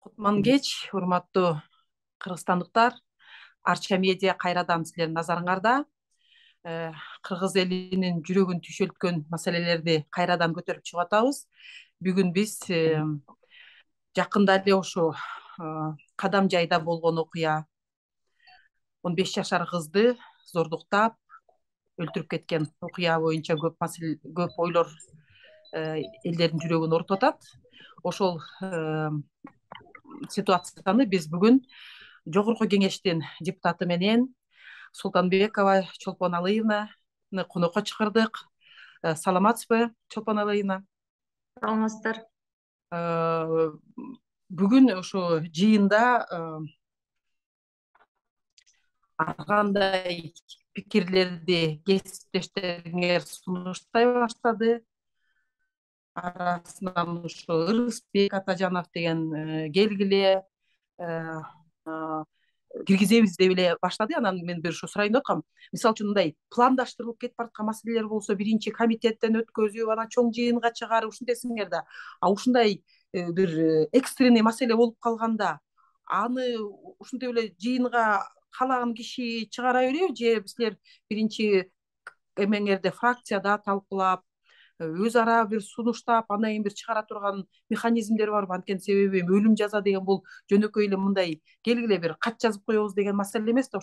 Кутман кеч, урматтуу кыргызстандыктар. Арча медиа кайрадан силердин назарыңарда. Кыргыз элинин жүрөгүн түйшөлткөн маселелерди кайрадан көтөрүп чыгып атабыз. Бүгүн биз жакында эле ошо Кадам жайда болгон окуя 15 жашар кызды зордуктап өлтүрүп кеткен окуя боюнча көп ойлор элдердин жүрөгүн ооруп атат. Ошол ситуацияны биз бүгүн жогорку кеңештин депутаты менен Султанбекова Чолпон Алыевнаны конокко чакырдык. Саламатсызбы, Чолпон Алыевна? Саламатсыздар. Бүгүн ошо жыйында ар кандай пикирлерди кесиптештериңер сунуштай баштады. Арасынан ошо Ырысбек Атажанов деген келгиле киргизебиз деп эле баштады. Анан мен бир ушу сурайын деп аткам. Мисалы үчүн мындай пландаштырылып кетип бараткан маселелер болсо, биринчи комитеттен өткөзүп, анан чоң жыйынга чыгарып ушинтесиңер да. Ушундай бир экстренный маселе болуп калганда, аны ушинтип эле жыйынга каалаган киши чыгара береби, же силер биринчи эмеңерде фракцияда талкуулап, өз ара бир сунуштап, андан кийин бир чыгара турган механизмдер барбы? Анткени себеби өлүм жаза деген бул жөнөкөй эле мындай келгиле бир кат жазып коебуз деген маселе эмес да.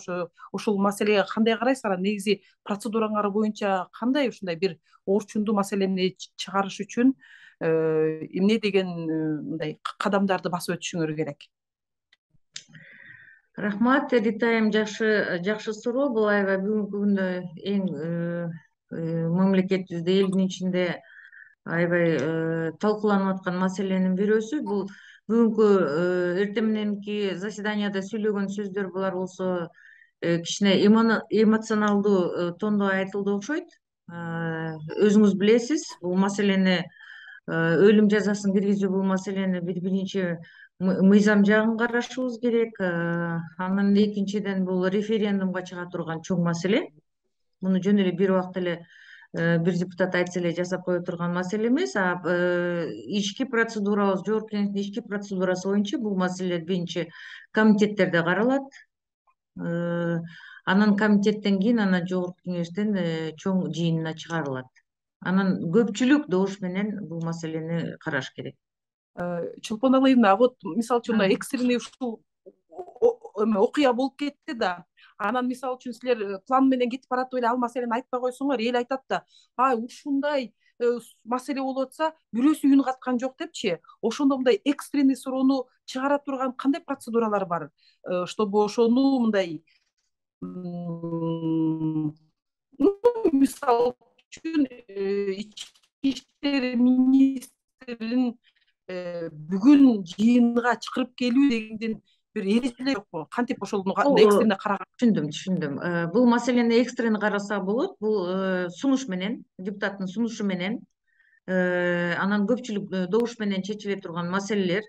Ушул маселеге кандай карайсыздар? Негизи процедураңар боюнча кандай ушундай бир орчундуу маселени чыгарыш үчүн эмне деген мындай кадамдарды басып өтүшүңөр керек? Рахмат, Ритайым, жакшы суроо. Бул аябай бүгүнкү күндө эң мамлекетибизде, элдин ичинде аябай талкууланып аткан маселенин бирөөсү. Бул бүгүнкү эртең мененки заседанияда сүйлөгөн сөздөр булар болсо кичине эмоционалдуу тондо айтылды окшойт. Өзүңүз билесиз, бул маселени өлүм жазасын киргизүү, бул маселени биринчи мыйзам жагын карашыбыз керек. Анан экинчиден бул референдумга чыга турган чоң маселе. Муну жөн эле бир убакта эле бир депутат айтса эле жасап кое турган маселе эмес. Ички процедурабыз, жогорку кеңештин ички процедурасы боюнча бул маселелер биринчи комитеттерде каралат. Анан комитеттен кийин анан жогорку кеңештин чоң жыйынына чыгарылат. Анан көпчүлүк добуш менен бул маселени караш керек. Чолпон Алыевна, вот мисалы үчүн экстренный ушул окуя болуп кетти да. Анан мисалы үчүн силер план менен кетип баратып эле ал маселени айтпай койсоңор, эл айтат да, ушундай маселе болуп атса, бирөөсү үн каткан жок депчи. Ошондо мындай экстренный суроону чыгара турган кандай процедуралар бар, чтобы ошону мындай мисалы үчүн ички иштер министрин бүгүн жыйынга чакырып келүү дегендин бир эрежелери жокпу? Кантип ошону экстренный караган? Түшүндүм. Бул маселени экстренный караса болот. Бул сунуш менен, депутаттын сунушу менен, анан көпчүлүк добуш менен чечиле турган маселелер.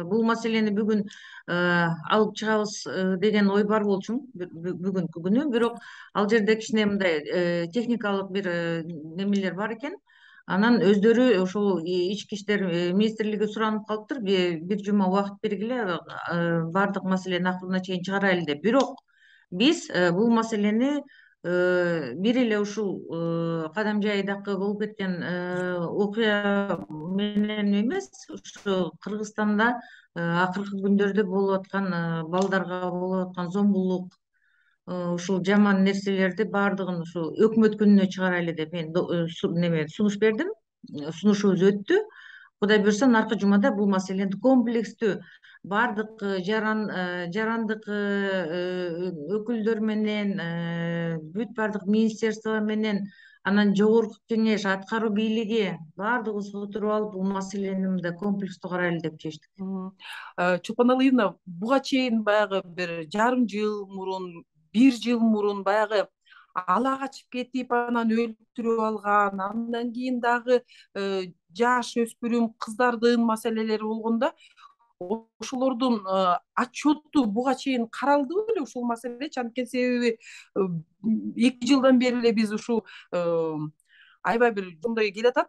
Бул маселени бүгүн алып чыгабыз деген ой бар болчу бүгүнкү күнү. Бирок ал жерде кичине мындай техникалык бир немелер бар экен. Анан өздөрү ошол ички иштер министрлиги суранып калыптыр, бир жума убакыт бергиле, баардык маселени акырына чейин чыгарайлы деп. Бирок биз бул маселени бир эле ушул Кадам жайдакы болуп кеткен окуя менен эмес, ушу Кыргызстанда акыркы күндөрдө болуп аткан балдарга болуп аткан зомбулук, ушул жаман нерселерди баардыгын ушу өкмөт күнүнө чыгарайлы деп мен сунуш бердим. Сунушубуз өттү. Кудай буюрса, наркы жумада бул маселени комплекстүү баардык жарандык өкүлдөр менен, бүт баардык министерство менен, анан жогорку кеңеш, аткаруу бийлиги баардыгыбыз отуруп алып бул маселени мындай комплекстүү карайлы деп чечтик. Чолпон Алыевна, буга чейин баягы бир жарым жыл мурун, бир жыл мурун баягы ала качып кетип, анан өлтүрүп алган, андан кийин дагы жаш өспүрүм кыздардын маселелери болгондо, ошолордун отчету буга чейин каралды беле ушул маселечи? Анткени себеби 2 жылдан бери эле биз ушул аябай бир жомдой келатат.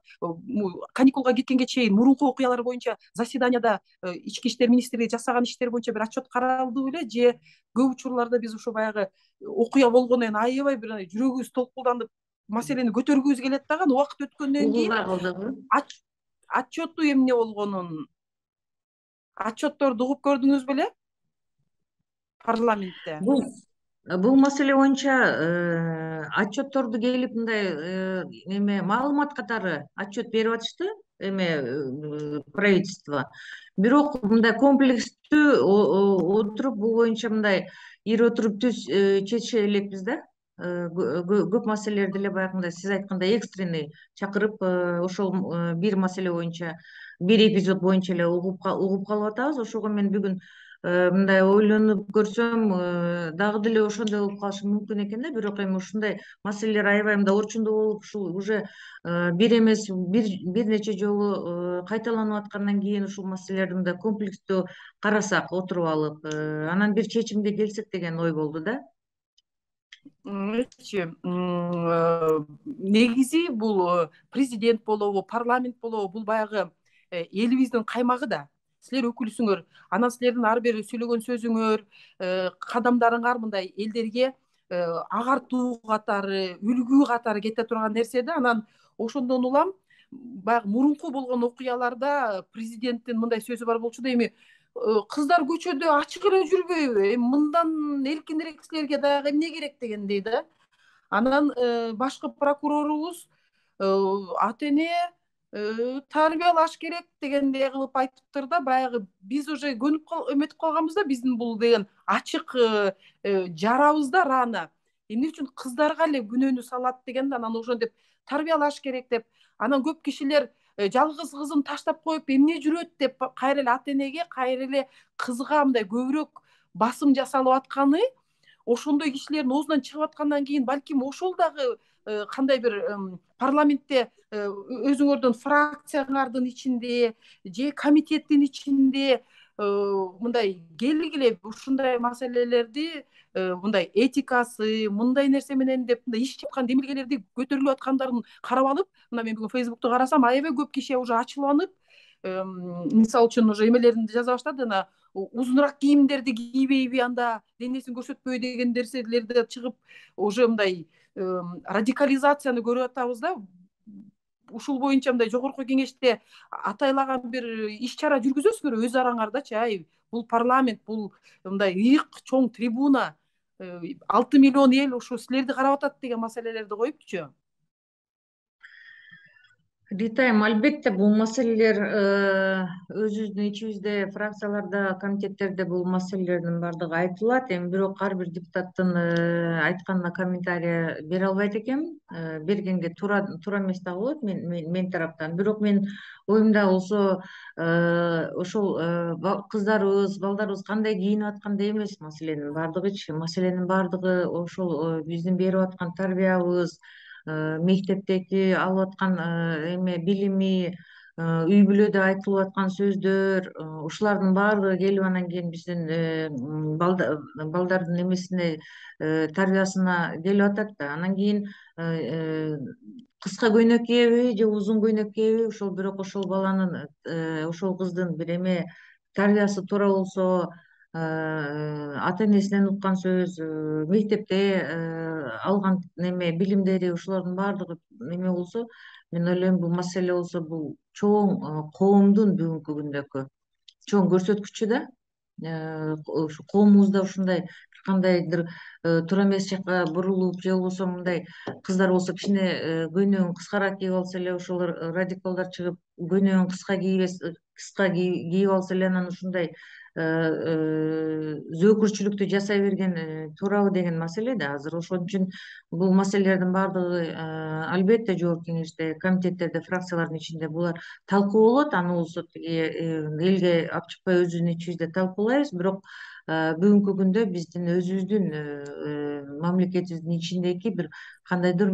Каникулга кеткенге чейин мурунку окуялар боюнча заседанияда ички иштер министрлиги жасаган иштер боюнча бир отчет каралдыбы беле, же көп учурларда биз ушу баягы окуя болгондон кийин аябай бир жүрөгүбүз толкулданып маселени көтөргүбүз келет дагы, убакыт өткөндөн кийин угууга калдыбы? отчетту эмне болгонун, отчетторду угуп көрдүңүз беле парламентте? Бул бул маселе боюнча отчетторду келип мындай эме маалымат катары отчет берип атышты эме правительство. Бирок мындай комплекстүү отуруп бул боюнча мындай ири отуруп түз чечише элекпиз да. Көп маселелерди эле баягындай сиз айткандай экстренный чакырып ошол бир маселе боюнча бир эпизод боюнча эле угуп калып атабыз. Ошого мен бүгүн мындай ойлонуп көрсөм дагы деле ошондой болуп калышы мүмкүн экен да. Бирок эми ушундай маселелер аябай мындай орчундуу болуп ушул уже бир эмес бир нече жолу кайталанып аткандан кийин ушул маселелерди мындай комплекстүү карасак отуруп алып анан бир чечимге келсек деген ой болду да. Негизи бул президент болобу, парламент болобу, бул баягы элибиздин каймагы да. Силер өкүлүсүңөр, анан силердин ар бир сүйлөгөн сөзүңөр, кадамдарыңар мындай элдерге агартуу катары, үлгү катары кете турган нерсе да. Анан ошондон улам баягы мурунку болгон окуяларда президенттин мындай сөзү бар болчу да, эми кыздар көчөдө ачык эле жүрбөйбү, эми мындан эркинирээк силерге дагы эмне керек дегендей да. Анан башкы прокурорубуз ата эне тарбиялаш керек дегендей кылып айтыптыр да. Баягы биз уже көнүп эметип калганбыз да, биздин бул деген ачык жарабыз да рана. Эмне үчүн кыздарга эле күнөөнү салат деген да. Анан ошентип тарбиялаш керек деп, анан көп кишилер жалгыз кызын таштап коюп эмне жүрөт деп кайра эле ата энеге, кайра эле кызга мындай көбүрөөк басым жасалып атканы, ошондой кишилердин оозунан чыгып аткандан кийин балким ошол дагы кандай бир парламентте өзүңөрдүн фракцияңардын ичинде же комитеттин ичинде мындай келгиле ушундай маселелерди мындай этикасы, мындай нерсе менен деп мындай иш чапкан демилгелерди көтөрүлүп аткандарын карап алып, мына мен бүгүн фейсбукту карасам, аябай көп киши уже ачууланып, мисалы үчүн уже эмелеринди жаза баштады, ана узунураак кийимдерди кийбейби, анда денесин көрсөтпөй деген нерселерди чыгып, уже мындай радикализацияны көрүп атабыз да. Ушул боюнча мындай жогорку кеңеште атайлаган бир иш чара жүргүзөсүңөр өз араңардачы. Ай, бул парламент, бул мындай ыйык чоң трибуна, 6 миллион эл ушу силерди карап атат деген маселелерди коюпчу. Ритайм, албетте бул маселелер өзүбүздүн ичибизде фракцияларда, комитеттерде бул маселелердин баардыгы айтылат. Эми бирок ар бир депутаттын айтканына комментарий бере албайт экенмин. Бергенге туура эмес да болот мен тараптан. Бирок мен оюмда болсо ошол кыздарыбыз, балдарыбыз кандай кийинип атканда эмес маселенин баардыгычы. Маселенин баардыгы ошол биздин берип аткан тарбиябыз, мектептеги алып аткан эме билими, үй бүлөдө айтылып аткан сөздөр, ушулардын баардыгы келип анан кийин биздин балдардын эмесине, тарбиясына келип атат да. Анан кийин кыска көйнөк кийеби же узун көйнөк кийеби, ошол бирок ошол баланын, ошол кыздын бир эме тарбиясы туура болсо, ата энесинен уккан сөз, мектепте алган неме билимдери, ушулардын баардыгы неме болсо, мен ойлойм бул маселе болсо бул чоң коомдун бүгүнкү күндөгү чоң көрсөткүчү да. Ушу коомубузда ушундай бир кандайдыр туура эмес жакка бурулуп, же болбосо мындай кыздар болсо кичине көйнөгүн кыскараак кийип алса эле, ошол радикалдар чыгып көйнөгүн кыска кийип алса эле анан ушундай зөөкүрчүлүктү жасай берген туурабы деген маселе да азыр. Ошон үчүн бул маселелердин баардыгы албетте жогорку кеңеште, комитеттерде, фракциялардын ичинде булар талкуу болот. Аны болсо тиги элге алып чыкпай өзүбүздүн ичибизде талкуулайбыз. Бирок бүгүнкү күндө биздин өзүбүздүн мамлекетибиздин ичиндеги бир кандайдыр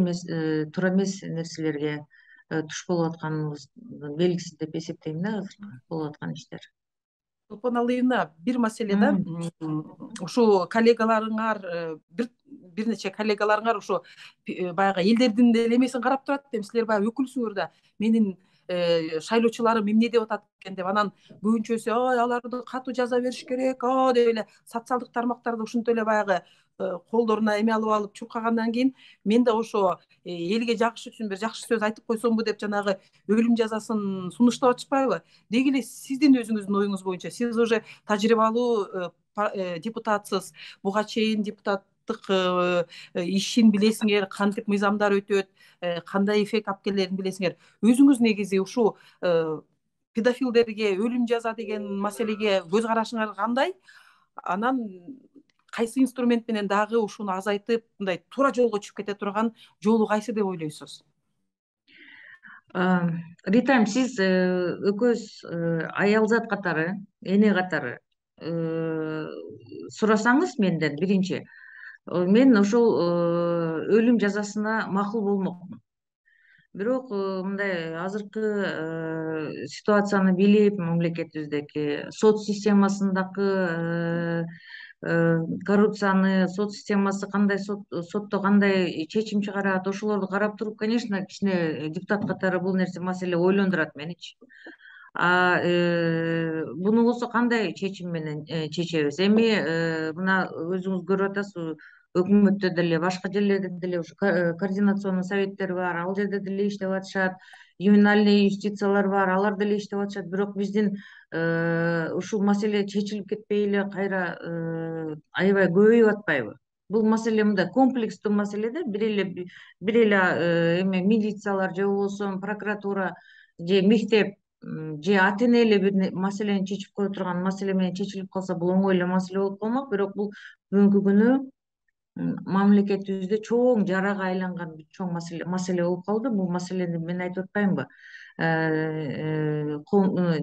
туура эмес нерселерге туш болуп атканыбыздын белгиси деп эсептейм да азыр болуп аткан иштер. Алыйына бир маселе да, ушул коллегаларыңар бир нече коллегаларыңар ошо баягы элдердин деле эмесин карап турат да, силер баягы өкүлсүңөр да, менин шайлоочуларым эмне деп атат экен деп, анан көбүнчөсү ой аларды катуу жаза бериш керек деп эле социалдык тармактарда ушинтип эле баягы колдоруна эме алып алып чуркагандан кийин мен да ошо элге жагыш үчүн бир жакшы сөз айтып койсомбу деп жанагы өлүм жазасын сунуштап атышпайбы. Деги эле сиздин өзүңүздүн оюңуз боюнча сиз уже тажрыйбалуу депутатсыз, буга чейин депутаттык ишин билесиңер, кантип мыйзамдар өтөт, кандай эффект алып келерин билесиңер. Өзүңүз негизи ушул педофилдерге өлүм жаза деген маселеге көз карашыңар кандай? Анан кайсы инструмент менен дагы ушуну азайтып, мындай туура жолго чыгып кете турган жолу кайсы деп ойлойсуз? Ритайм, сиз экөөбүз аялзат катары, эне катары сурасаңыз менден биринчи, мен ошол өлүм жазасына макул болмокмун. Бирок мындай азыркы ситуацияны билип, мамлекетибиздеги сот системасындагы коррупцияны, сот системасы кандай, сотто кандай чечим чыгарат, ошолорду карап туруп, конечно, кичине депутат катары бул маселе ойлондурат меничи. Буну болсо кандай чечим менен чечебиз? Эми мына өзүңүз көрүп атасызбы, өкмөттө деле, башка жерлерде деле ушу координационный советтер бар, ал жерде деле иштеп атышат, ювенальный юстициялар бар, алар деле иштеп атышат. Бирок биздин ушул маселе чечилип кетпей эле кайра аябай көбөйүп атпайбы? Бул маселе мындай комплекстүү маселе да, бир эле эме милициялар же болбосо прокуратура же мектеп же ата эне эле бир маселени чечип кое турган маселе менен чечилип калса, бул оңой эле маселе болуп калмак. Бирок бул бүгүнкү күнү мамлекетибизде чоң жарага айланган чоң маселе болуп калды. Бул маселени мен айтып атпаймынбы?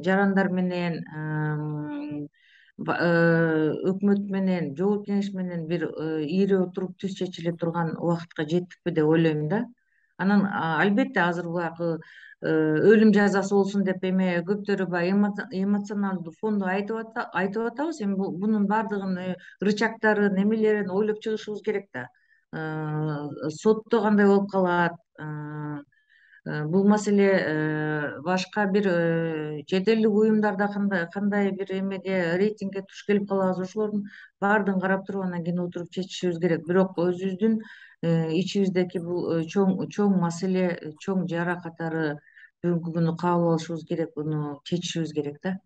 Жарандар менен, өкмөт менен, жогорку кеңеш менен бир ийре отуруп түз чечиле турган убакытка жеттикпи деп ойлойм да. Анан албетте азыр баягы өлүм жазасы болсун деп эме көптөрү баягы эмоционалдуу фондо айтып атабыз. Эми бунун баардыгын рычагдарын, эмелерин ойлоп чыгышыбыз керек да. Сотто кандай болуп калат? Бул маселе башка бир чет уюмдарда кандай бир эмеге, рейтингге туш келип калабыз, ошолордун баардыгын карап туруп анан кийин отуруп чечишибиз керек. Бирок өзүбүздүн ичибиздеки бул чоң маселе, чоң жара катары бүгүнкү күнү кабыл алышыбыз керек, буну чечишибиз керек да.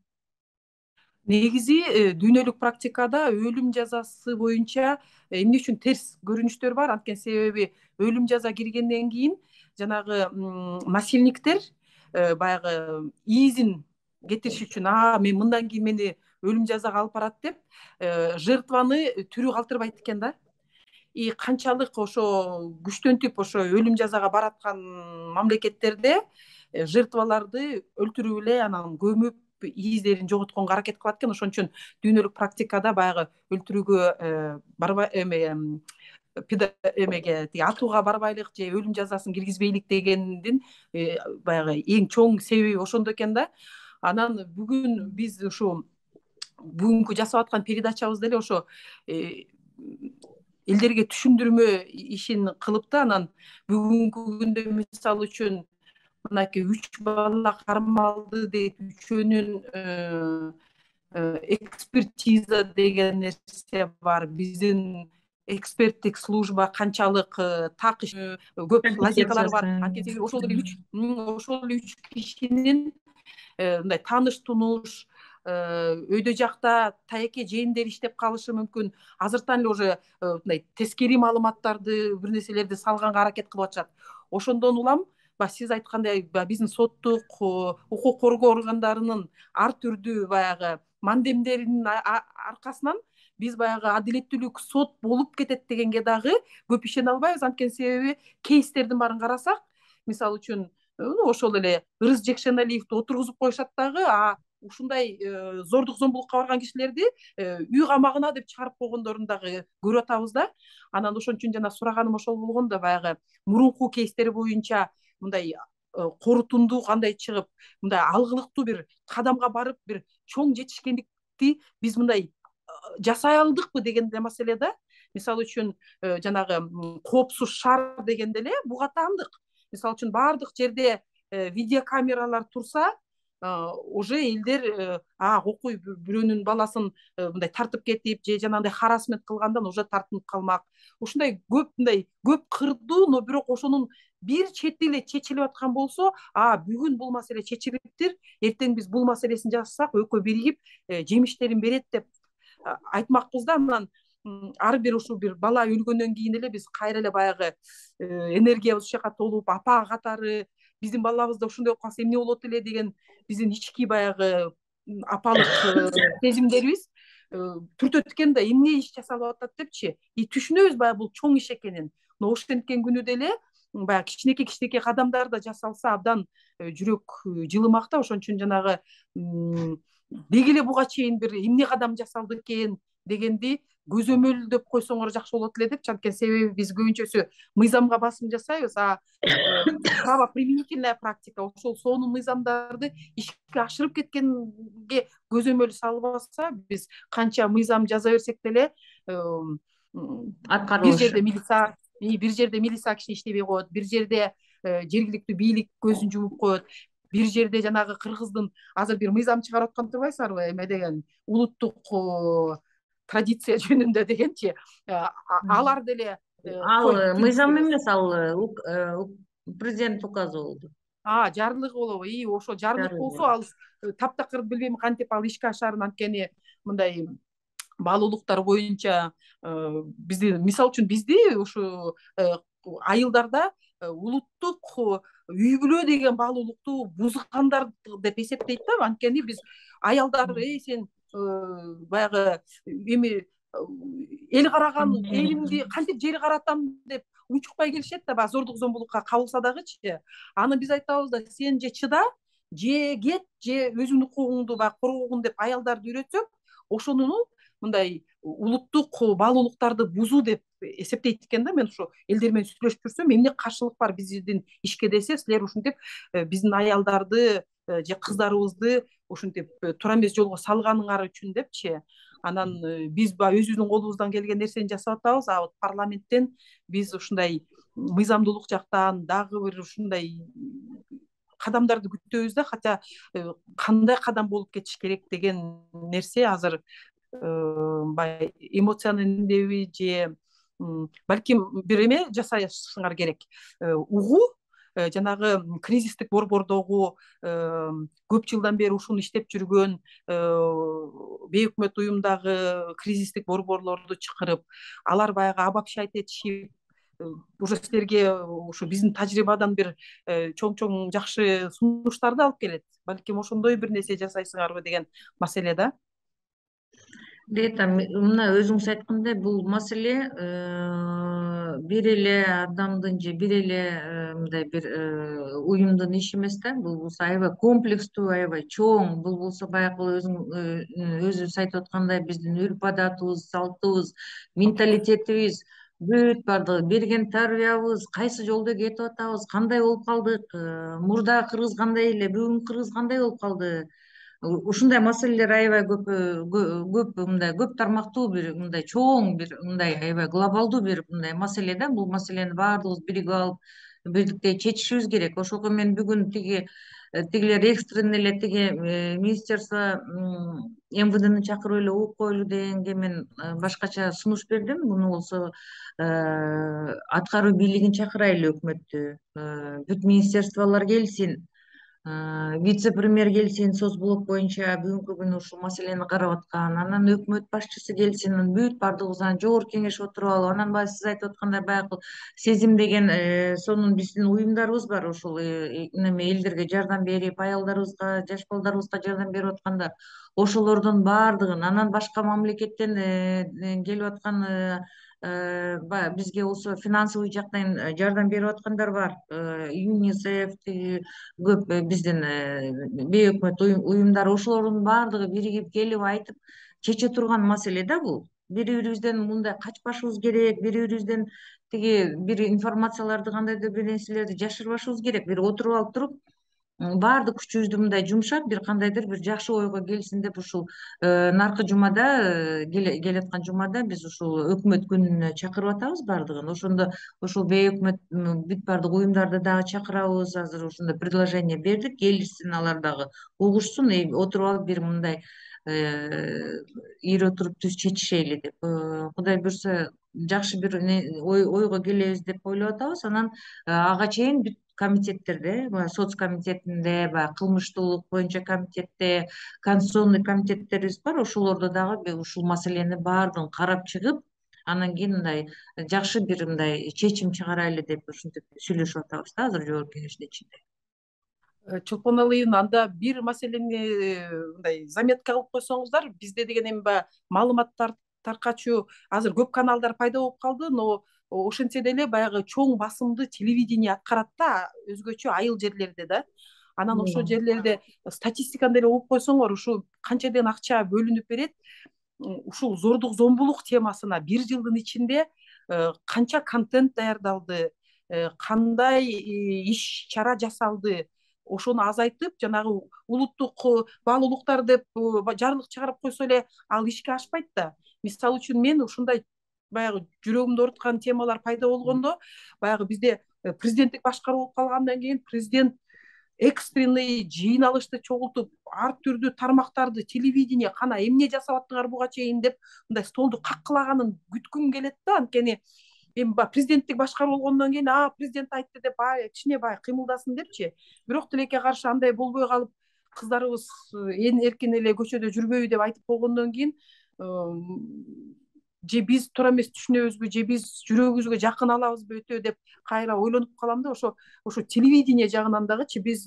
Негизи дүйнөлүк практикада өлүм жазасы боюнча эмне үчүн терс көрүнүштөр бар? Анткени себеби өлүм жаза киргенден кийин жанагы насильниктер баягы иизин кетириш үчүн мен мындан кийин мени өлүм жазага алып барат деп жертваны тирүү калтырбайт экен да. И канчалык ошо күчтөнтүп ошо өлүм жазага бараткан мамлекеттерде жертваларды өлтүрүп эле анан көмүп ииздерин жоготконго аракет кылат экен. Ошон үчүн дүйнөлүк практикада баягы өлтүрүүгө барбай эмеге тиги атууга барбайлык же өлүм жазасын киргизбейлик дегендин баягы эң чоң себеби ошондо экен да. Анан бүгүн биз ушу бүгүнкү жасап аткан передачабыз деле ошо элдерге түшүндүрмө ишин кылып да, анан бүгүнкү күндө мисалы үчүн мынакей 3 бала кармалды дейт, үчөөнүн экспертиза деген нерсе бар. Биздин эксперттик служба канчалык так көп лазейкалары бар. Анткени ошол эле 3 кишинин мындай тааныш тунуш, өйдө жакта тайеке жээндери иштеп калышы мүмкүн. Азыртан эле уже мындай тескери маалыматтарды, бир нерселерди салганга аракет кылып атышат. Ошондон улам сиз айткандай биздин соттук укук коргоо органдарынын ар түрдүү баягы мандемдеринин аркасынан биз баягы адилеттүүлүк сот болуп кетет дегенге дагы көп ишене албайбыз. Анткени себеби кейстердин баарын карасак, мисалы үчүн ошол эле Ырыс Жекшеналиевди отургузуп коюшат дагы, ушундай зордук зомбулукка барган кишилерди үй камагына деп чыгарып койгондорун дагы көрүп атабыз да. Анан ошон үчүн жана сураганым ошол болгон да, баягы мурунку кейстер боюнча мындай корутундуу кандай чыгып, мындай алгылыктуу бир кадамга барып, бир чоң жетишкендикти биз мындай жасай алдыкпы деген маселе да. мисалы үчүн жанагы коопсуз шаар дегенде эле буга таандык. Мисалы үчүн баардык жерде видеокамералар турса, уже элдер окуй бирөөнүн баласын мындай тартып кетип же жанагындай харасмент кылгандан уже тартынып калмак. Ушундай көп мындай көп кырдуу, но бирок ошонун бир чети эле чечилип аткан болсо, бүгүн бул маселе чечилиптир, эртең биз бул маселесин жазсак экөө биригип жемиштерин берет деп айтмакпыз да. Анан ар бир ушул бир бала өлгөндөн кийин эле биз кайра эле баягы энергиябыз ушул жака толуп, апа катары биздин балабыз да ушундай болуп калса эмне болот эле деген биздин ички баягы апалык сезимдерибиз түртөт экен да, эмне иш жасалып атат депчи. Түшүнөбүз баягы бул чоң иш экенин. Но ошенткен күнү деле баягы кичинекей кадамдар да жасалса абдан жүрөк жылымак да. Ошон үчүн жанагы деги эле буга чейин бир эмне кадам жасалды экен дегенди көзөмөлдөп койсоңор жакшы болот эле депчи. Анткени себеби биз көбүнчөсү мыйзамга басым жасайбыз, правоприменительная практика ошол сонун мыйзамдарды ишке ашырып кеткенге көзөмөл салбаса, биз канча мыйзам жаза берсек деле бир жерде милиция киши иштебей коет, бир жерде жергиликтүү бийлик көзүн жумуп коет, бир жерде жанагы кыргыздын азыр бир мыйзам чыгарып аткан турбайсыңарбы, эме деген улуттук традиция жөнүндө дегенчи. Алар деле ал мыйзам эмес, ал президент указы болду. Жарлыгы болобу? Ошо жарлык болсо, ал таптакыр билбейм кантип ал ишке ашарын. Анткени мындай баалуулуктар боюнча бизди, мисалы үчүн бизди ушу айылдарда улуттук үй бүлө деген баалуулукту бузгандар деп эсептейт да. Анткени биз аялдарды сен баягы эми эл караган элимди кантип жер каратам деп унчукпай келишет да, баягы зордук зомбулукка кабылса дагычы. Аны биз айтабыз да, сен же чыда, же кет, же өзүңдүн укугуңду баягы коргогун деп аялдарды үйрөтсөк, ошону мындай улуттук баалуулуктарды бузуу деп эсептейт экен да. Мен ушу элдер менен сүйлөшүп жүрсөм, эмне каршылык бар биздин ишке десе, силер ушинтип биздин аялдарды же кыздарыбызды ушинтип туура эмес жолго салганыңар үчүн депчи. Анан биз баягы өзүбүздүн колубуздан келген нерсени жасап атабыз. Вот парламенттен биз ушундай мыйзамдуулук жактан дагы бир ушундай кадамдарды күтөбүз да. Хотя кандай кадам болуп кетиш керек деген нерсе азыр баягы эмоциянын же балким бир эме жасашыңар керек. Угуу жанагы кризистик борбордогу көп жылдан бери ушуну иштеп жүргөн бейөкмөт уюмдагы кризистик борборлорду чакырып, алар баягы обобщать этишип, уже силерге ушу биздин тажрыйбадан бир чоң жакшы сунуштарды алып келет. Балким ошондой бир нерсе жасайсыңарбы деген маселе да. Мына өзүңүз айткандай, бул маселе бир эле адамдын же бир эле мындай бир уюмдун иши эмес да. Бул болсо аябай комплекстүү, аябай чоң. Бул болсо баягы өзүбүз айтып аткандай, биздин үрп адатыбыз, салтыбыз, менталитетибиз, бүт баардыгы, берген тарбиябыз, кайсы жолдо кетип атабыз, кандай болуп калдык, мурдагы кыргыз кандай эле, бүгүнкү кыргыз кандай болуп калды. Ушундай маселелер аябай көп мындай көп тармактуу бир мындай чоң бир мындай аябай глобалдуу бир мындай маселе да. Бул маселени баардыгыбыз биригип алып бирдикте чечишибиз керек. Ошого мен бүгүн тигилер экстренный эле министерство МВДны чакырып эле угуп коелу дегенге мен башкача сунуш бердим. Муну болсо аткаруу бийлигин чакырайлы, өкмөттү, бүт министерстволор келсин, вице премьер келсин, соц блок боюнча бүгүнкү күнү ушул маселени карап аткан, анан өкмөт башчысы келсин, бүт баардыгыбыздан жогорку кеңеш отуруп алып, анан баягы сиз айтып аткандай баягы сезим деген сонун биздин уюмдарыбыз бар, ушул неме элдерге жардам берип, аялдарыбызга, жаш балдарыбызга жардам берип аткандар, ошолордун баардыгын, анан башка мамлекеттен келип аткан бизге болсо финансовый жактан жардам берип аткандар бар, ЮНИСЕФ, көп биздин бейөкмөт уюмдар, ошолордун баардыгы биригип келип айтып чече турган маселе да. Бул бири бирибизден мындай качпашыбыз керек, бири бирибизден бир информацияларды, кандайдыр бир нерселерди жашырбашыбыз керек. Бир отуруп алып туруп баардык күчүбүздү мындай жумшап бир кандайдыр бир жакшы ойго келсин деп ушул наркы жумада келаткан жумада биз ушул өкмөт күнүнө чакырып атабыз баардыгын. Ошондо ушул бейөкмөт бүт баардык уюмдарды дагы чакырабыз. Азыр ошондо предложение бердик, келишсин, алар дагы угушсун, отуруп алып бир мындай ийре туруп түз чечишели деп. Кудай буюрса жакшы бир ойго келебиз деп ойлоп атабыз. Анан ага чейин бүт комитеттерде, баягы соц комитетинде, баягы кылмыштуулук боюнча комитетте, конституционный комитеттерибиз бар. Ошолордо дагы ушул маселени баардыгын карап чыгып, анан кийин мындай жакшы бир мындай чечим чыгарайлы деп ушинтип сүйлөшүп атабыз да азыр жогорку кеңештин ичинде. Чолпон алыйын, анда бир маселени мындай заметка кылып койсоңуздар, бизде деген эми баягы маалыматтар таркачуу азыр көп каналдар пайда болуп калды, но ошентсе деле баягы чоң басымды телевидение аткарат да, өзгөчө айыл жерлерде да. Анан ошол жерлерде статистиканы деле угуп койсоңор, ушул канча акча бөлүнүп берет, ушул зордук зомбулук темасына бир жылдын ичинде канча контент даярдалды, кандай иш чара жасалды, ошону азайтып жанагы улуттук баалуулуктар деп жарлык чыгарып койсо эле ал ишке ашпайт да. Мисалы үчүн мен ушундай баягы жүрөгүмдү ооруткан темалар пайда болгондо, баягы бизде президенттик башкаруу болуп калгандан кийин президент экстренный жыйналышты чогултуп, ар түрдүү тармактарды, телевидение кана эмне жасап аттыңар буга чейин деп мындай столду каккылаганын күткүм келет да. Анткени эми баягы президенттик башкаруу болгондон кийин президент айтты деп кичине баягы кыймылдасын депчи. Бирок тилекке каршы андай болбой калып, кыздарыбыз эркин эле көчөдө жүрбөйбү деп айтып болгондон кийин же биз туура эмес түшүнөбүзбү, же биз жүрөгүбүзгө жакын алабызбы өтө деп кайра ойлонуп калам да. Ошо телевидение жагынан дагычы биз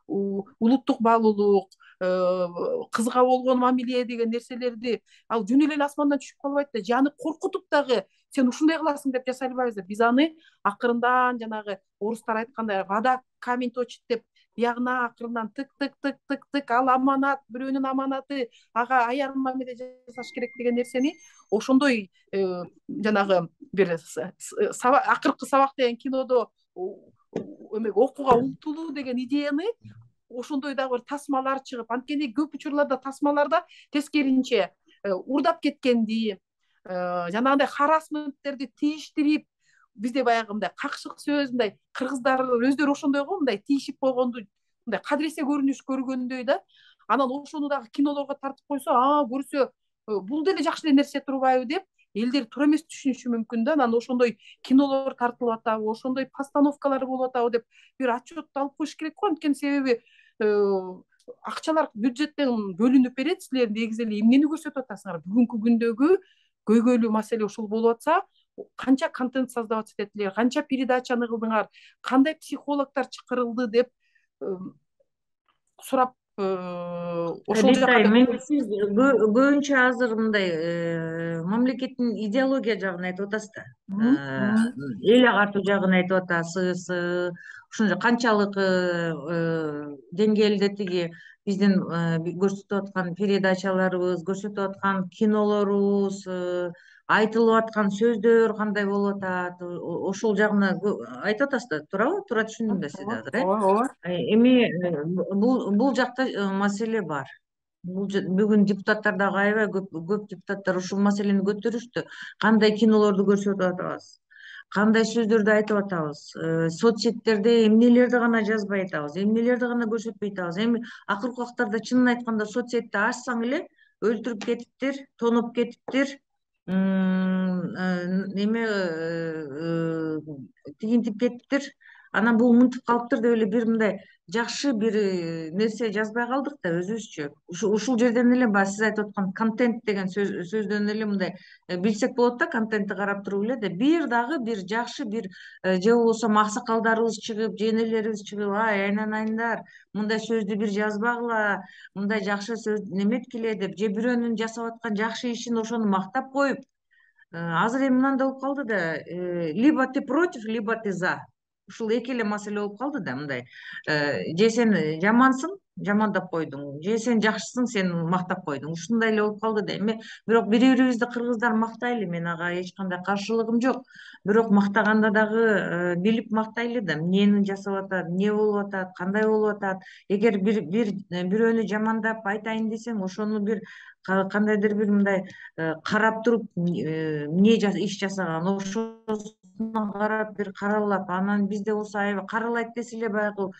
улуттук баалуулук, кызга болгон мамиле деген нерселерди ал жөн эле асмандан түшүп калбайт да, же аны коркутуп дагы сен ушундай кыласың деп жасай албайбыз да. Биз аны акырындан жанагы орустар айткандай вода камень точит деп биягына акырындан тык тык тык тык тык, ал аманат, бирөөнүн аманаты, ага аяр мамиле жасаш керек деген нерсени ошондой жанагы бир акыркы сабак деген кинодо окууга умтулуу деген идеяны ошондой дагы бир тасмалар чыгып, анткени көп учурларда тасмаларда тескеринче урдап кеткенди, жанагындай харасменттерди тийиштирип, бизде баягы мындай какшык сөз, мындай кыргыздар өздөрү ошондой го, мындай тийишип койгонду мындай кадыресе көрүнүш көргөндөй да. Анан ошону дагы кинолорго тартып койсо, көрсө бул деле жакшы нерсе турбайбы деп элдер туура эмес түшүнүшү мүмкүн да. Анан ошондой кинолор тартылып атабы, ошондой постановкалар болуп атабы деп бир отчет алып коюш керек го. Анткени себеби акчалар бюджеттен бөлүнүп берет, силер негизи эле эмнени көрсөтүп атасыңар? Бүгүнкү күндөгү көйгөйлүү маселе ушул болуп атса, канча контент создавать этетилер, канча передачаны кылдыңар, кандай психологдор чакырылды деп сурап ошол Ритай, сиз көбүнчө азыр мындай мамлекеттин идеология жагын айтып атасыз да, эл агартуу жагын айтып атасыз. Ошондо канчалык деңгээлде тиги биздин көрсөтүп аткан передачаларыбыз, көрсөтүп аткан кинолорубуз, айтылып аткан сөздөр кандай болуп атат, ошол жагына айтып атасыз да, туурабы? Туура түшүндүм да сизди азыр, ооба. эми бул жакта маселе бар. Бүгүн депутаттар дагы аябай көп депутаттар ушул маселени көтөрүштү. Кандай кинолорду көрсөтүп атабыз, кандай сөздөрдү айтып атабыз, соцсеттерде эмнелерди гана жазбай атабыз, эмнелерди гана көрсөтпөй атабыз. Эми акыркы убактарда чынын айтканда соцсетти ачсаң эле өлтүрүп кетиптир, тоноп кетиптир, неме тигинтип кетиптир, анан бул мынтип калыптыр деп эле бир мындай жакшы бир нерсе жазбай калдык да өзүбүзчү. Ушул жерден эле баягы сиз айтып аткан контент деген сөздөн эле мындай билсек болот да, контентти карап туруп эле да, бир дагы бир жакшы бир же болбосо аксакалдарыбыз чыгып, же энелерибиз чыгып, айнанайындар, мындай сөздү бир жазбагыла, мындай жакшы сөз неметкиле деп, же бирөөнүн жасап аткан жакшы ишин ошону мактап коюп, азыр эми мындай болуп калды да, либо ты против, либо ты за. Ушул эки эле маселе болуп калды да, мындай же сен жамансың, жамандап койдуң, же сен жакшысың, сен мактап койдуң. Ушундай эле болуп калды да. Эми бирок бири бирибизди кыргыздар мактайлы, мен ага эч кандай каршылыгым жок. Бирок мактаганда дагы билип мактайлы да, эмнени жасап атат, эмне болуп атат, кандай болуп атат. Эгер бирөөнү жамандап айтайын десең, ошону бир кандайдыр бир мындай карап туруп эмне иш жасаган, ошосуна карап бир каралап, анан бизде болсо аябай каралайт десе эле баягы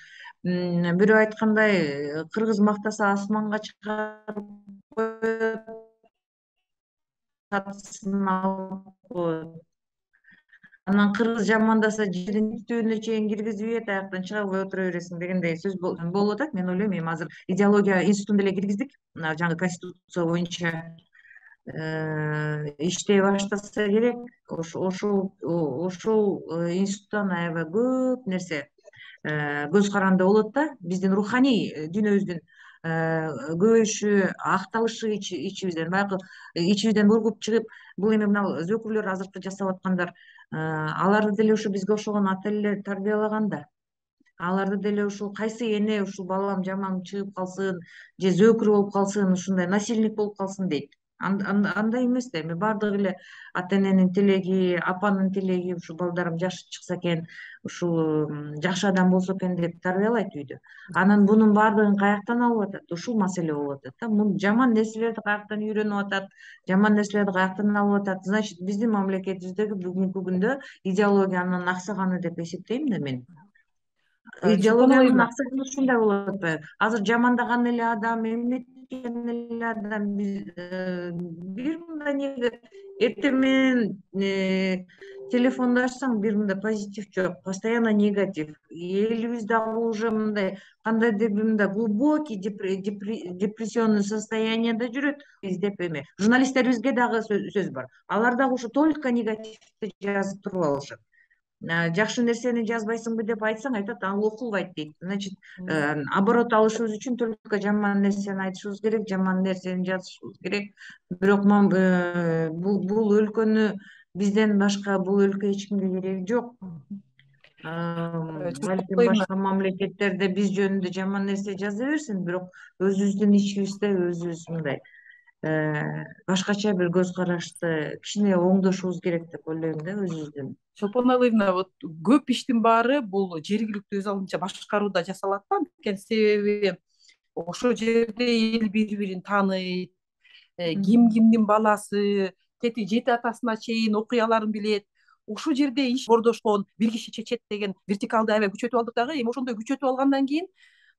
бирөө айткандай кыргыз мактаса асманга чыгарып коет, татысын алып коет. Анан кыргыз жамандаса жердин түбүнө чейин киргизип ийет, аяктан чыга албай отура бересиң дегендей сөз болуп атат. Мен ойлойм эми азыр идеология институтун деле киргиздик, жаңы конституция боюнча иштей баштаса керек. Ошол институттан аябай көп нерсе көз каранды болот да. Биздин руханий дүйнөбүздүн көбөйүшү, акталышы ичибизден, баягы ичибизден ургуп чыгып, бул эми мына зөөкүрлөр азыркы жасап аткандар, аларды деле ушу бизге окшогон ата энелер тарбиялаган да. Аларды деле ушул кайсы эне ушул балам жаман чыгып калсын же зөөкүр болуп калсын, ушундай насильник болуп калсын дейт. Андай эмес да, эми баардыгы эле ата эненин тилеги, апанын тилеги, ушул балдарым жакшы чыкса экен, ушул жакшы адам болсо экен деп тарбиялайт үйдө. Анан бунун баардыгын каяктан алып атат? Ушул маселе болуп атат да. Бул жаман нерселерди каяктан үйрөнүп атат, жаман нерселерди каяктан алып атат. Значит, биздин мамлекетибиздеги бүгүнкү күндө идеологиянын аксаганы деп эсептейм да мен. Чолпон Идеологиянын айымна, аксаганы ушундай болуп атпайбы? Азыр жамандаган эле адам, эмнеткен эле адам бир мындай неге эртең менен телефонду ачсаң, бир мындай позитив жок, постоянно негатив. Элибиз дагы уже мындай кандайдыр бир мындай глубокий депрессионный состоянияда жүрөт. Издеп эме журналисттерибизге дагы сөз бар. Алар дагы ушу только негативди жазып туруп алышат. Жакшы нерсени жазбайсыңбы деп айтсаң, айтат ал окулбайт дейт. Значит, оборот алышыбыз үчүн только жаман нерсени айтышыбыз керек, жаман нерсени жазышыбыз керек. Бирок бул өлкөнү бизден башка бул өлкө эч кимге кереги жок. Чолпон Балким айымна, башка мамлекеттерде биз жөнүндө жаман нерсе жаза берсин, бирок өзүбүздүн ичибизде өзүбүз мындай башкача бир көз карашты кичине оңдошубуз керек деп ойлойм да өзүбүздүн. Чолпон айымна, вот көп иштин баары бул жергиликтүү өз алдынча башкарууда жасалат да. Анткени себеби ошол жерде эл бири бирин тааныйт, ким кимдин баласы, жети атасына чейин окуяларын билет. Ошол жерде иш бордошкон, бир киши чечет деген вертикалды аябай күчөтүп алдык дагы. Эми ошондой күчөтүп алгандан кийин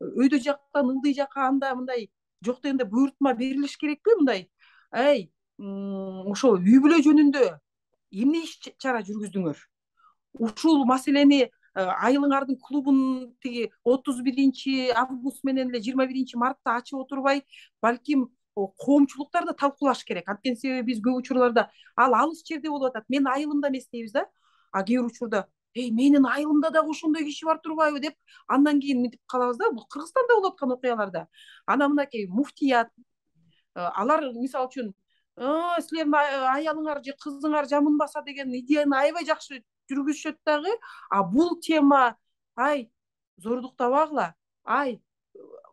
өйдө жактан ылдый жакка анда мындай жок дегенде буйрутма берилиш керекпи? Мындай, эй, ошо үй бүлө жөнүндө эмне иш чара жүргүздүңөр? Ушул маселени айылыңардын клубун тиги 31 август менен эле 21 мартта ачып отурбай, балким коомчулуктар да талкуулаш керек. Анткени себеби биз көп учурларда ал алыс жерде болуп атат. Менин айылымда эмес дейбиз да. А кээ бир учурда менин айылымда дагы ошондой киши бар турбайбы деп андан кийин мынтип калабыз да. Бул Кыргызстанда болуп аткан окуялар да. Анан мынакей муфтият, алар мисалы үчүн силердин аялыңар же кызыңар жаманбаса деген идеяны аябай жакшы жүргүзүшөт дагы. А бул тема, ай, зордуктабагыла, ай,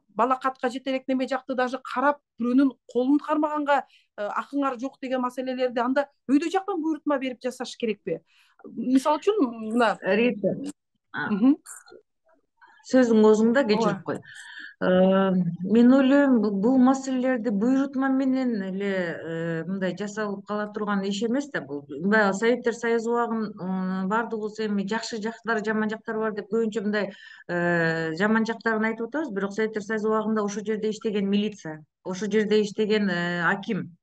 балакатка жетелектенбей жакты даже карап бирөөнүн колун кармаганга акыңар жок деген маселелерди анда өйдө жактан буйрутма берип жасаш керекпи? Мисалы үчүн мына Рита, сөзүң оозуңда, кечирип ооба. кой. Мен ойлойм, бул маселелерди буйрутма менен эле мындай жасалып кала турган иш эмес да бул. Баягы Советтер Союзу убагын баардыгыбыз эми жакшы жактары, жаман жактары бар деп көбүнчө мындай жаман жактарын айтып атабыз, бирок Советтер Союзу убагында ошол жерде иштеген милиция, ошол жерде иштеген аким,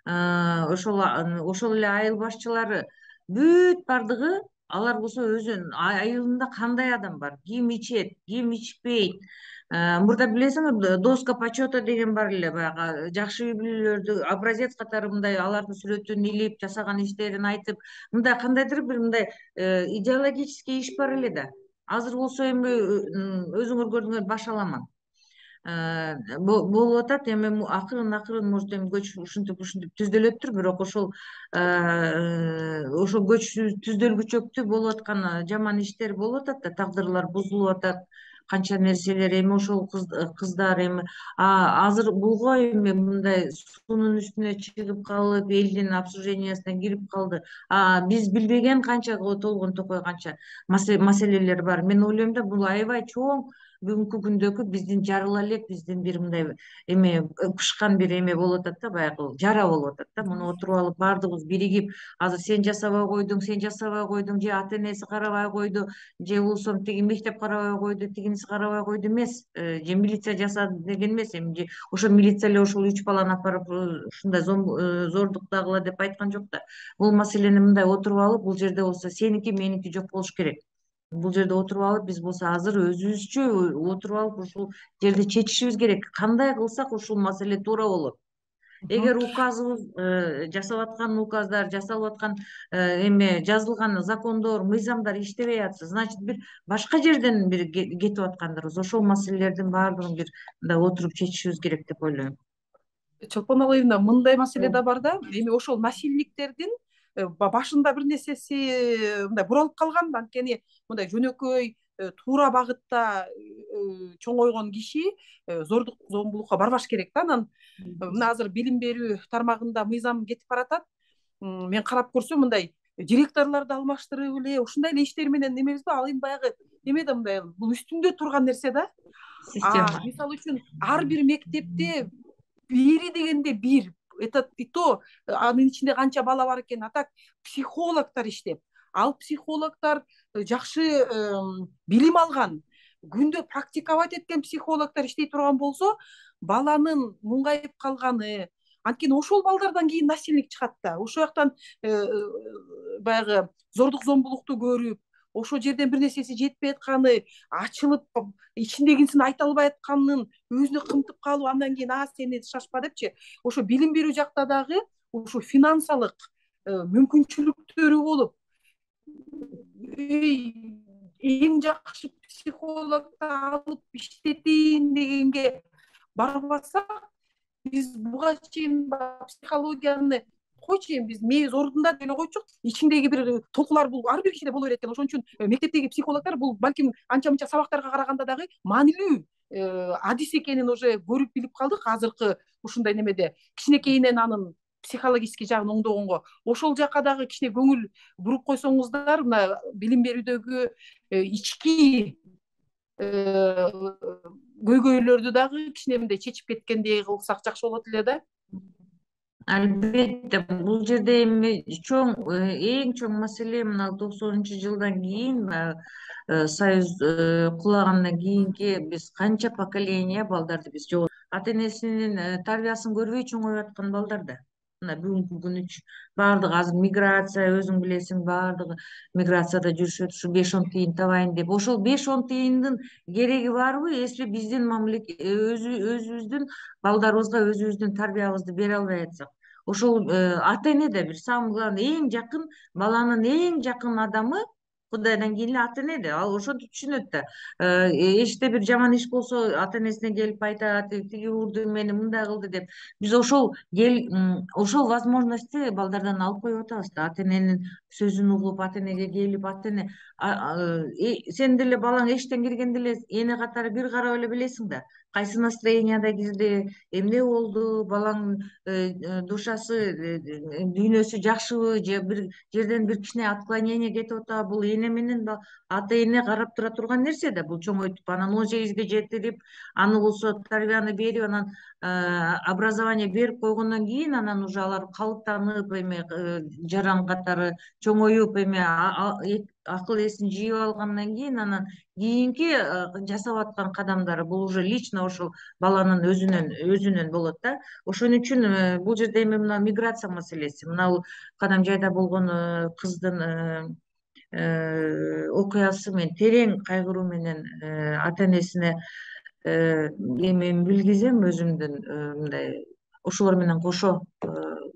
ошол эле айыл башчылары бүт баардыгы, алар болсо өзүнүн айылында кандай адам бар, ким ичет, ким ичпейт. Мурда билесиңби, доска почета деген бар эле, баягы жакшы үй бүлөлөрдү образец катары мындай алардын сүрөтүн илип, жасаган иштерин айтып, мындай кандайдыр бир мындай идеологический иш бар эле да. Азыр болсо эми өзүңөр көрдүңөр, баш аламан болуп атат. Эми акырын может эми көч ушинтип түздөлөттүр, бирок ошол көч түздөлгүчөктү болуп аткан жаман иштер болуп атат да, тагдырлар бузулуп атат, канча нерселер, эми ошол кыздар эми азыр булго эми мындай суунун үстүнө чыгып калып, элдин обслужениясына кирип калды. Биз билбеген канча толгон токой канча маселелер бар. Мен ойлойм да бул аябай чоң бүгүнкү күндөгү биздин жарыла элек биздин бир мындай эме бышкан бир эме болуп атат да, баягы жара болуп атат да. Муну отуруп алып баардыгыбыз биригип азыр сен жасабай койдуң, сен жасабай койдуң, же ата энеси карабай койду, же болбосо тиги мектеп карабай койду, тигиниси карабай койду эмес, же милиция жасады деген эмес. Эми же ошо милиция эле ошол 3 баланы апарып ушундай зордуктагыла деп айткан жок да. Бул маселени мындай отуруп алып, бул жерде болсо сеники меники жок болуш керек. Бул жерде отуруп алып, биз болсо азыр өзүбүзчө отуруп алып ушул жерде чечишибиз керек. Кандай кылсак ушул маселе туура болот. Эгер указыбыз жасап аткан указдар, жасалып аткан эме жазылган закондор, мыйзамдар иштебей атса, значит бир башка жерден бир кетип аткандырбыз. Ошол маселелердин баардыгын бир мындай отуруп чечишибиз керек деп ойлойм. Чолпон Алыевна, мындай маселе да бар да, эми ошол насилниктердин башында бир нерсеси мындай буралып калган, анткени мындай жөнөкөй туура багытта чоңойгон киши зордук зомбулукка барбаш керек да. Анан мына азыр билим берүү тармагында мыйзам кетип баратат. Мен карап көрсөм мындай директорлорду алмаштырып эле ушундай эле иштер менен немебизби, ал эми баягы эме да, мындай бул үстүндө турган нерсе да. Система. Мисалы үчүн ар бир мектепте бири дегенде бир, это и то анын ичинде канча бала бар экен. А так психологдор иштеп, ал психологдор жакшы билим алган, күндө практиковать эткен психологдор иштей турган болсо, баланын муңгайып калганы, анткени ошол балдардан кийин насильник чыгат да. Ошол жактан баягы зордук зомбулукту көрүп, ошол жерден бир нерсеси жетпей атканы, ачылып ичиндегисин айта албай атканын өзүнө кымтып калып, андан кийин сени шашпа депчи. Ошо билим берүү жакта дагы ушу финансылык мүмкүнчүлүктөрү болуп, эң жакшы психологду алып иштетейин дегенге барбасак, биз буга чейин психологияны койчу, эми биз мээбиз ордунда деле койчук, ичиңдеги бир толкулар бул ар бир кишиде боло берет экен. Ошон үчүн мектептеги психологдор бул балким анча мынча сабактарга караганда дагы маанилүү адис экенин уже көрүп билип калдык. Азыркы ушундай немеде кичинекейинен анын психологический жагын оңдогонго, ошол жака дагы кичине көңүл буруп койсоңуздар, мына билим берүүдөгү ички көйгөйлөрдү дагы кичине мындай чечип кеткендей кылсак жакшы болот эле да. Албетте, бул жерде эми эң чоң маселе мына 90-жылдан кийин союз кулагандан кийинки биз канча поколение балдарды биз ата энесинин тарбиясын көрбөй чоңоюп аткан балдар да. Мына бүгүнкү күнү баардыгы азыр миграция, өзүң билесиң, баардыгы миграцияда жүрүшөт, ушу 5-10 тыйын табайын деп. Ошол 5-10 тыйындын кереги барбы, если биздин өзүбүздүн балдарыбызга өзүбүздүн тарбиябызды бере албай атсак? Ошол ата эне да бир самый главный, эң жакын, баланын эң жакын адамы Кудайдан кийин эле ата эне да. Ал ошентип түшүнөт да. Эшикте бир жаман иш болсо ата энесине келип айтат, тиги урду мени, мындай кылды деп. Биз ошол возможностьти балдардан алып коюп атабыз да. Ата эненин сөзүн угуп, ата энеге келип, ата эне сен деле балаң эшиктен киргенде эле эне катары бир карап эле билесиң да. Кайсы настроенияда кирди, эмне болду, балаңдын душасы, дүйнөсү жакшыбы, же бир жерден бир кичине отклонение кетип атабы? Бул эне менен ата эне карап тура турган нерсе да. Бул чоңойтуп анан 18-ге жетирип, аны болсо тарбияны берип, анан образование берип койгондон кийин анан уже алар калыптанып, эме жаран катары чоңоюп, эме акыл эсин жыйып алгандан кийин анан кийинки жасап аткан кадамдары бул уже лично ошол баланын өзүнөн болот да. Ошон үчүн бул жерде эми мына миграция маселеси, мына кадам жайда болгон кыздын окуясы мен терең кайгыруу менен ата энесине эми билгизем өзүмдүн мындай ошолор менен кошо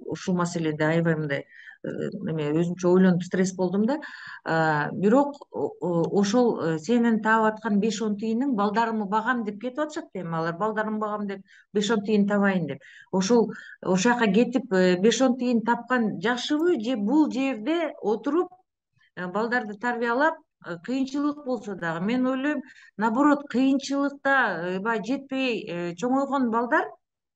ушул маселеде аябай мындай эме өзүмчө ойлонуп стресс болдум да. Бирок ошол сенин таап аткан 5-10 тыйының балдарымды багам деп кетип атышат да. Эми алар балдарымды багам деп 5-10 тыйын табайын деп. Ошол жака кетип 5-10 тыйын тапкан жакшыбы, же бул жерде отуруп балдарды тарбиялап, кыйынчылык болсо дагы мен ойлойм, наоборот, кыйынчылыкта баягы жетпей чоңойгон балдар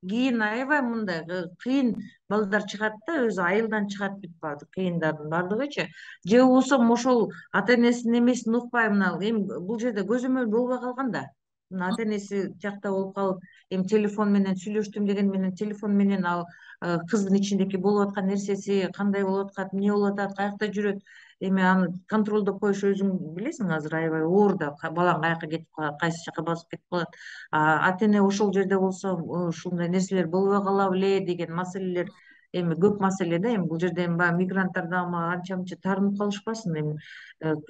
кийин аябай мындай кыйын балдар чыгат да, өзү айылдан чыгат бүт кыйындардын баардыгычы. Же болбосо ошол ата энесинин эмесин укпай, мына эми бул жерде көзөмөл болбой калган да. Мына ата энеси жакта болуп калып, эми телефон менен сүйлөштүм деген менен телефон менен ал кыздын ичиндеки болуп аткан нерсеси кандай болуп аткат, эмне болуп атат, каякта жүрөт, эми аны контролдоп коюш өзүң билесиң, азыр аябай оор да, балаң каяка кетип калат, кайсы жака басып кетип калат. Ата эне ошол жерде болсо ушундай нерселер болбой кала беле деген маселелер эми көп маселе да. Эми бул жерде эми баягы мигранттар дагы анча мынча таарынып калышпасын, эми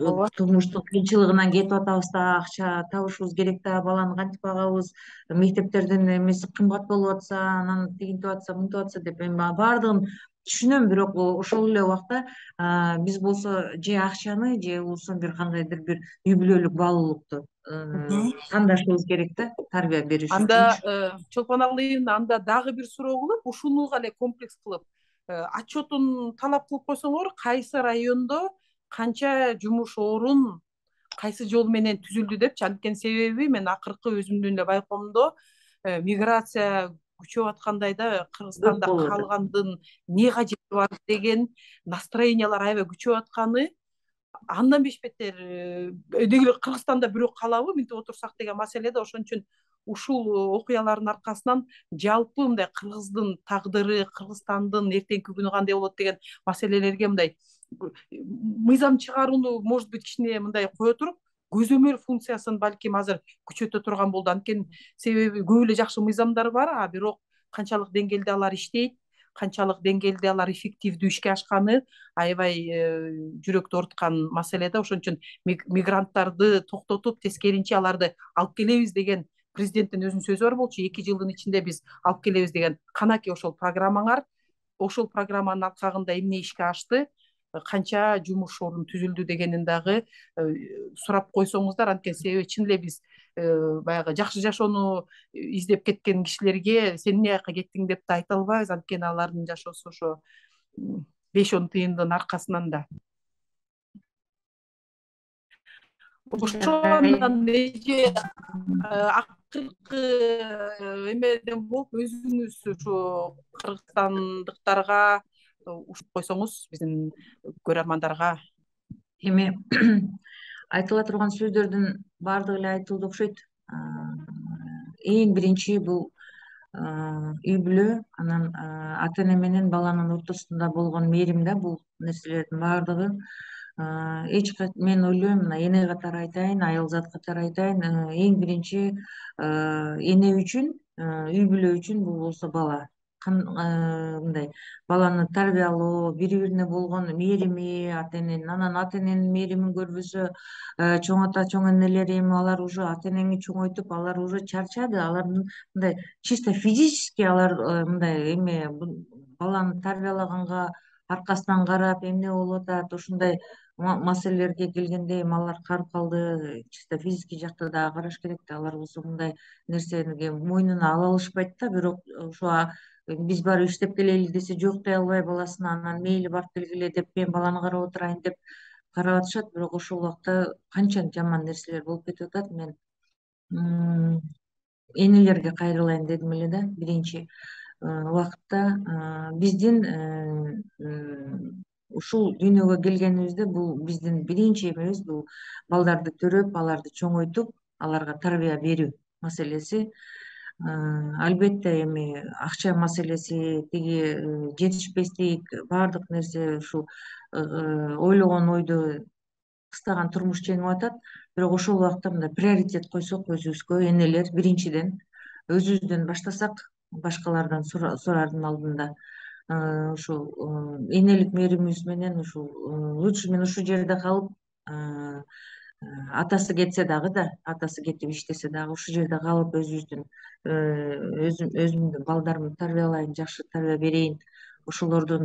ооба. турмуштук кыйынчылыгынан кетип атабыз да, акча табышыбыз керек да, баланы кантип багабыз, мектептердин эмеси кымбат болуп атса, анан тигинтип атса, мынтип атса деп, эми баардыгын түшүнөм. Бирок ошол эле убакта биз болсо же акчаны, же болбосо бир кандайдыр бир үй бүлөлүк баалуулукту тандашыбыз керек да, тарбия бериш Анда үчүнчү. Чолпон Алыйын анда дагы бир суроо кылып, ушуну эле комплекс кылып отчетун талап кылып койсоңор, кайсы райондо канча жумуш орун кайсы жол менен түзүлдү депчи. Анткени себеби мен акыркы өзүмдүн эле байкоомдо миграция күчөп аткандай да, Көп Кыргызстанда болуп атат. калгандын эмне кажети бар деген настроениялар аябай күчөп атканы. Андан бешбеттер деги Кыргызстанда бирөө калабы мынтип отурсак деген маселе да. Ошон үчүн ушул окуялардын аркасынан жалпы мындай кыргыздын тагдыры, Кыргызстандын эртеңки күнү кандай болот деген маселелерге мындай мыйзам чыгарууну, может быть, кичине мындай кое туруп, көзөмөл функциясын балким азыр күчөтө турган болду. Анткени себеби көп эле жакшы мыйзамдар бар, бирок канчалык деңгээлде алар иштейт, канчалык деңгээлде алар эффективдүү ишке ашканы аябай жүрөктү ооруткан маселе да. Ошон үчүн мигранттарды токтотуп, тескеринче аларды алып келебиз деген президенттин өзүнүн сөзү бар болчу. 2 жылдын ичинде биз алып келебиз деген. Канаки ошол программаңар, ошол программанын алкагында эмне ишке ашты, канча жумуш орун түзүлдү дегенин дагы сурап койсоңуздар. Анткени себеби чын эле биз баягы жакшы жашоону издеп кеткен кишилерге сен эмне жака кеттиң деп да айта албайбыз. Анткени алардын жашоосу ошо 5-10 тыйындын аркасынан да. Ошо андан эже акыркы эмеден болуп өзүңүз ушу кыргызстандыктарга ушуп койсоңуз, биздин көрөрмандарга. Эми айтыла турган сөздөрдүн баардыгы эле айтылды окшойт. Эң биринчи бул үй бүлө, анан ата эне менен баланын ортосунда болгон мээрим да. Бул нерселердин баардыгы мен ойлойм, мына эне катары айтайын, айылзат катары айтайын, эң биринчи эне үчүн, үй бүлө үчүн бул болсо бала. Мындай баланы тарбиялоо, бири бирине болгон мээрими, ата эненин, анан ата эненин мээримин көрбөсө, чоң ата, чоң энелер, эми алар уже ата энени чоңойтуп, алар уже чарчады, алар мындай чисто физически алар мындай эме баланы тарбиялаганга аркасынан карап эмне болуп атат, ушундай маселелерге келгенде эми алар карып калды. Чисто физический жакты дагы караш керек да. Алар болсо мындай нерсеге мойнуна ала алышпайт да. Бирок ошо биз барып иштеп келели десе жок дей албай, баласына анан мейли барып келгиле деп, мен баланы карап отурайын деп карап атышат. Бирок ошол убакта канча жаман нерселер болуп кетип атат. Мен энелерге кайрылайын дедим эле да. Биринчи убакытта биздин ушул дүйнөгө келгенибизде бул биздин биринчи эмебиз, бул балдарды төрөп, аларды чоңойтуп, аларга тарбия берүү маселеси. Албетте эми акча маселеси, тиги жетишпестик, баардык нерсе ушул ойлогон ойду кыстаган турмуш жеңип атат. Бирок ошол убакта мындай приоритет койсок өзүбүзгө, энелер биринчиден өзүбүздөн баштасак, башкалардан сурардын алдында ушул энелик мээримибиз менен ушул лучше мен ушул жерде калып, атасы кетсе дагы да, атасы кетип иштесе дагы ушул жерде калып өзүбүздүн өзүмдүн балдарымды тарбиялайын, жакшы тарбия берейин, ошолордун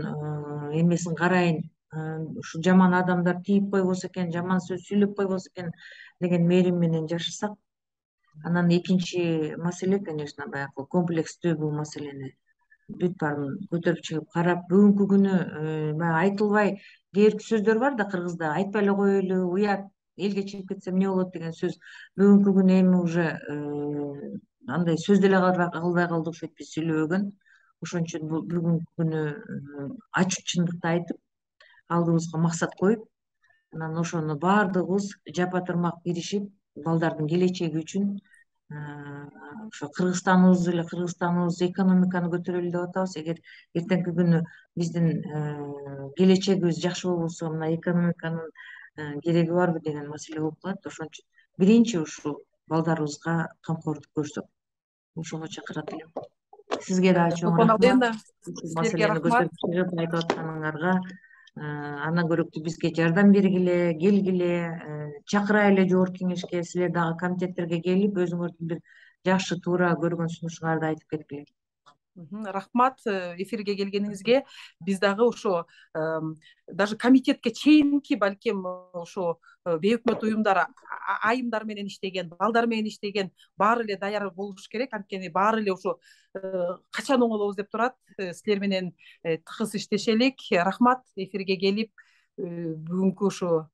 эмесин карайын, ушу жаман адамдар тийип койбосо экен, жаман сөз сүйлөп койбосо экен деген мээрим менен жашасак. Анан экинчи маселе, конечно, баягы комплекстүү бул маселени бүт баарын көтөрүп чыгып карап, бүгүнкү күнү баягы айтылбай кээ бир сөздөр бар да кыргызда, айтпай эле коелу, уят элге чыгып кетсем эмне болот деген сөз бүгүнкү күнү эми уже андай сөз деле кылбай калды окшойт биз сүйлөбөгөн. Ошон үчүн бүгүнкү күнү ачык чындыкты айтып, алдыбызга максат коюп, анан ошону баардыгыбыз жапа тырмак киришип, балдардын келечеги үчүн ошо Кыргызстаныбыз экономиканы көтөрөлү деп атабыз. Эгер эртеңки күнү биздин келечегибиз жакшы болбосо, мына экономиканын кереги барбы деген маселе болуп калат. Ошон үчүн биринчи ушул балдарыбызга камкордук көрсөк, ошого чакырат элем. Сизге дагы чоң Чолпон рахмат. абыйына Ушул силерге маселени рахмат. көтөрүп чыгып айтып атканыңарга. Андан көрөктүү бизге жардам бергиле, келгиле, чакырайлы жогорку кеңешке, силер дагы комитеттерге келип, өзүңөрдүн бир жакшы туура көргөн сунушуңарды айтып кеткиле. Рахмат эфирге келгениңизге. Биз дагы ошо даже комитетке чейинки балким ошо бейөкмөт уюмдар айымдар менен иштеген, балдар менен иштеген баары эле даяр болуш керек. Анткени баары эле ошо качан оңолобуз деп турат. Силер менен тыгыз иштешелик. Рахмат эфирге келип бүгүнкү ошо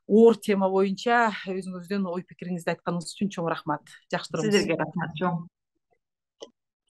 оор тема боюнча өзүңүздүн ой пикириңизди айтканыңыз үчүн чоң рахмат. Жакшы туруңуз. Сиздерге рахмат чоң.